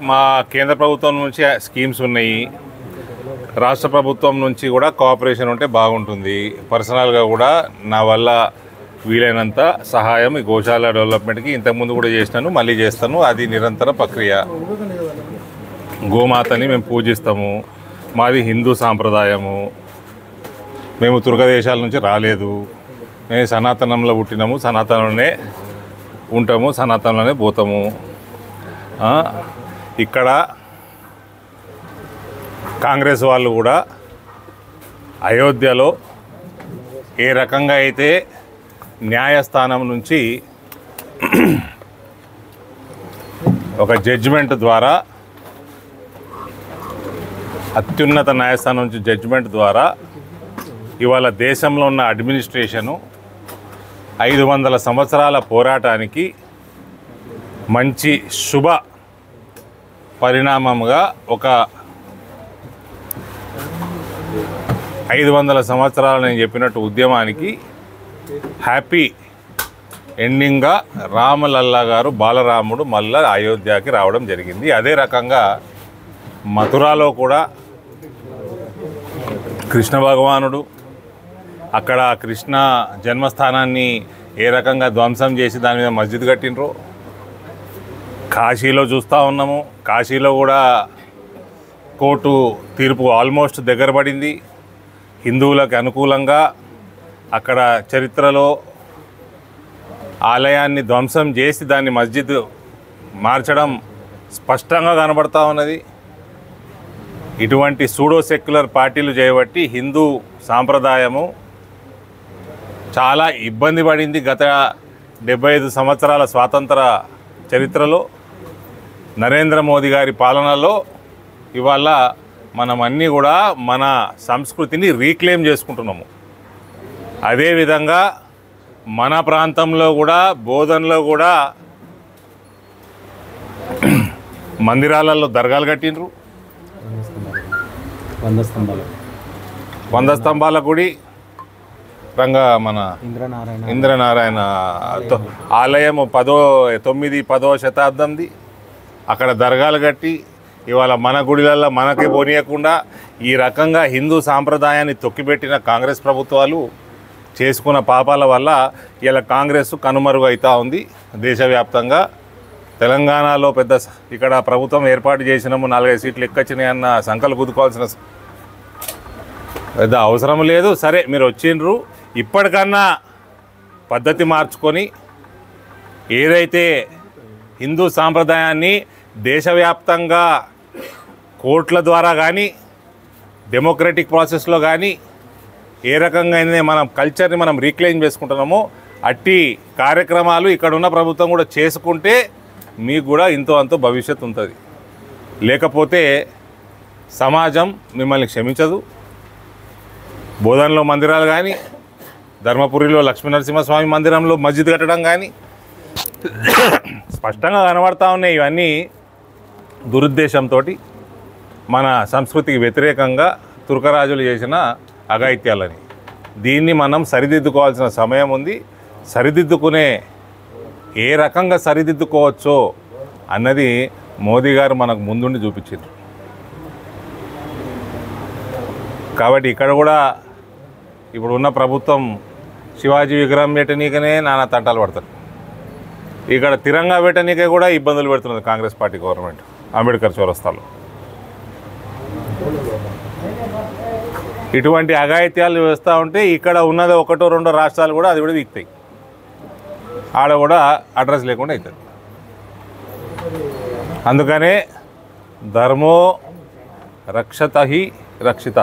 మా కేంద్ర ప్రభుత్వం నుంచి స్కీమ్స్ ఉన్నాయి, రాష్ట్ర ప్రభుత్వం నుంచి కూడా కోఆపరేషన్ ఉంటే బాగుంటుంది. పర్సనల్గా కూడా నా వల్ల వీలైనంత సహాయం ఈ గోశాల డెవలప్మెంట్కి ఇంతకుముందు కూడా చేసినాను, మళ్ళీ చేస్తాను. అది నిరంతర ప్రక్రియ. గోమాతని మేము పూజిస్తాము. మాది హిందూ సాంప్రదాయము. మేము తుర్గదేశాల నుంచి రాలేదు. మేము సనాతనంలో పుట్టినాము, సనాతనంలోనే ఉంటాము, సనాతనంలోనే పోతాము. ఇక్కడ కాంగ్రెస్ వాళ్ళు కూడా అయోధ్యలో ఏ రకంగా అయితే న్యాయస్థానం నుంచి ఒక జడ్జిమెంట్ ద్వారా, అత్యున్నత న్యాయస్థానం నుంచి జడ్జిమెంట్ ద్వారా ఇవాళ దేశంలో ఉన్న అడ్మినిస్ట్రేషను 500 సంవత్సరాల పోరాటానికి మంచి శుభ పరిణామంగా ఒక 500 సంవత్సరాలు నేను చెప్పినట్టు ఉద్యమానికి హ్యాపీ ఎండింగ్గా రామలల్లా గారు, బాలరాముడు మళ్ళా అయోధ్యకి రావడం జరిగింది. అదే రకంగా మథురాలో కూడా కృష్ణ భగవానుడు అక్కడ కృష్ణ జన్మస్థానాన్ని ఏ రకంగా ధ్వంసం చేసి దాని మీద మస్జిద్ కట్టినరో కాశీలో చూస్తూ ఉన్నాము. కాశీలో కూడా కోర్టు తీర్పు ఆల్మోస్ట్ దగ్గర పడింది. హిందువులకు అనుకూలంగా అక్కడ చరిత్రలో ఆలయాన్ని ధ్వంసం చేసి దాన్ని మస్జిద్ మార్చడం స్పష్టంగా కనబడతా ఉన్నది. ఇటువంటి సూడో సెక్యులర్ పార్టీలు చేయబట్టి హిందూ సాంప్రదాయము చాలా ఇబ్బంది పడింది. గత 75 సంవత్సరాల స్వాతంత్ర చరిత్రలో నరేంద్ర మోదీ గారి పాలనలో ఇవాళ మనం అన్నీ కూడా మన సంస్కృతిని రీక్లెయిమ్ చేసుకుంటున్నాము. అదేవిధంగా మన ప్రాంతంలో కూడా బోధనలో కూడా మందిరాలలో దర్గాలు కట్టినరు. 100 స్తంభాల గుడి రంగా మన ఇంద్రనారాయణ ఆలయం 9వ శతాబ్దంది. అక్కడ దర్గాలు కట్టి ఇవాళ మన గుడిలలో మనకి పోనీయకుండా ఈ రకంగా హిందూ సాంప్రదాయాన్ని తొక్కిపెట్టిన కాంగ్రెస్ ప్రభుత్వాలు చేసుకున్న పాపాల వల్ల ఇలా కాంగ్రెస్ కనుమరుగవుతూ ఉంది దేశవ్యాప్తంగా. తెలంగాణలో ఇక్కడ ప్రభుత్వం ఏర్పాటు చేసినాము, 4-5 సీట్లు ఎక్కొచ్చినాయి అన్న సంకలు గుద్దుకోవాల్సిన పెద్ద అవసరం లేదు. సరే, మీరు వచ్చిండ్రు, ఇప్పటికన్నా పద్ధతి మార్చుకొని ఏదైతే హిందూ సాంప్రదాయాన్ని దేశవ్యాప్తంగా కోర్టుల ద్వారా కానీ డెమోక్రటిక్ ప్రాసెస్లో కానీ ఏ రకంగా మనం కల్చర్ని మనం రీక్లెయిమ్ చేసుకుంటున్నామో అట్టి కార్యక్రమాలు ఇక్కడ ఉన్న ప్రభుత్వం కూడా చేసుకుంటే మీకు కూడా ఇంతో అంతో భవిష్యత్తు ఉంటుంది. లేకపోతే సమాజం మిమ్మల్ని క్షమించదు. బోధనలో మందిరాలు కానీ, ధర్మపురిలో లక్ష్మీనరసింహస్వామి మందిరంలో మస్జిద్ కట్టడం కానీ స్పష్టంగా కనబడతా ఉన్నాయి. ఇవన్నీ దురుద్దేశంతో మన సంస్కృతికి వ్యతిరేకంగా తుర్కరాజులు చేసిన అఘాయిత్యాలని. దీన్ని మనం సరిదిద్దుకోవాల్సిన సమయం ఉంది. సరిదిద్దుకునే ఏ రకంగా సరిదిద్దుకోవచ్చో అన్నది మోదీ గారు మనకు ముందుండి చూపించారు. కాబట్టి ఇక్కడ కూడా ఇప్పుడు ఉన్న ప్రభుత్వం శివాజీ విగ్రహం పెట్టనీకనే నానా తంటాలు పడతారు. ఇక్కడ తిరంగా పెట్టనీకే కూడా ఇబ్బందులు పెడుతున్నది కాంగ్రెస్ పార్టీ గవర్నమెంట్ అంబేద్కర్ చౌరస్తాలో. ఇటువంటి అఘాయిత్యాలు వేస్తూ ఉంటే ఇక్కడ ఉన్నది 1-2 రాష్ట్రాలు కూడా అది కూడా వీక్తాయి. ఆడ కూడా అడ్రస్ లేకుండా అవుతుంది. అందుకనే ధర్మో రక్షత హి రక్షిత.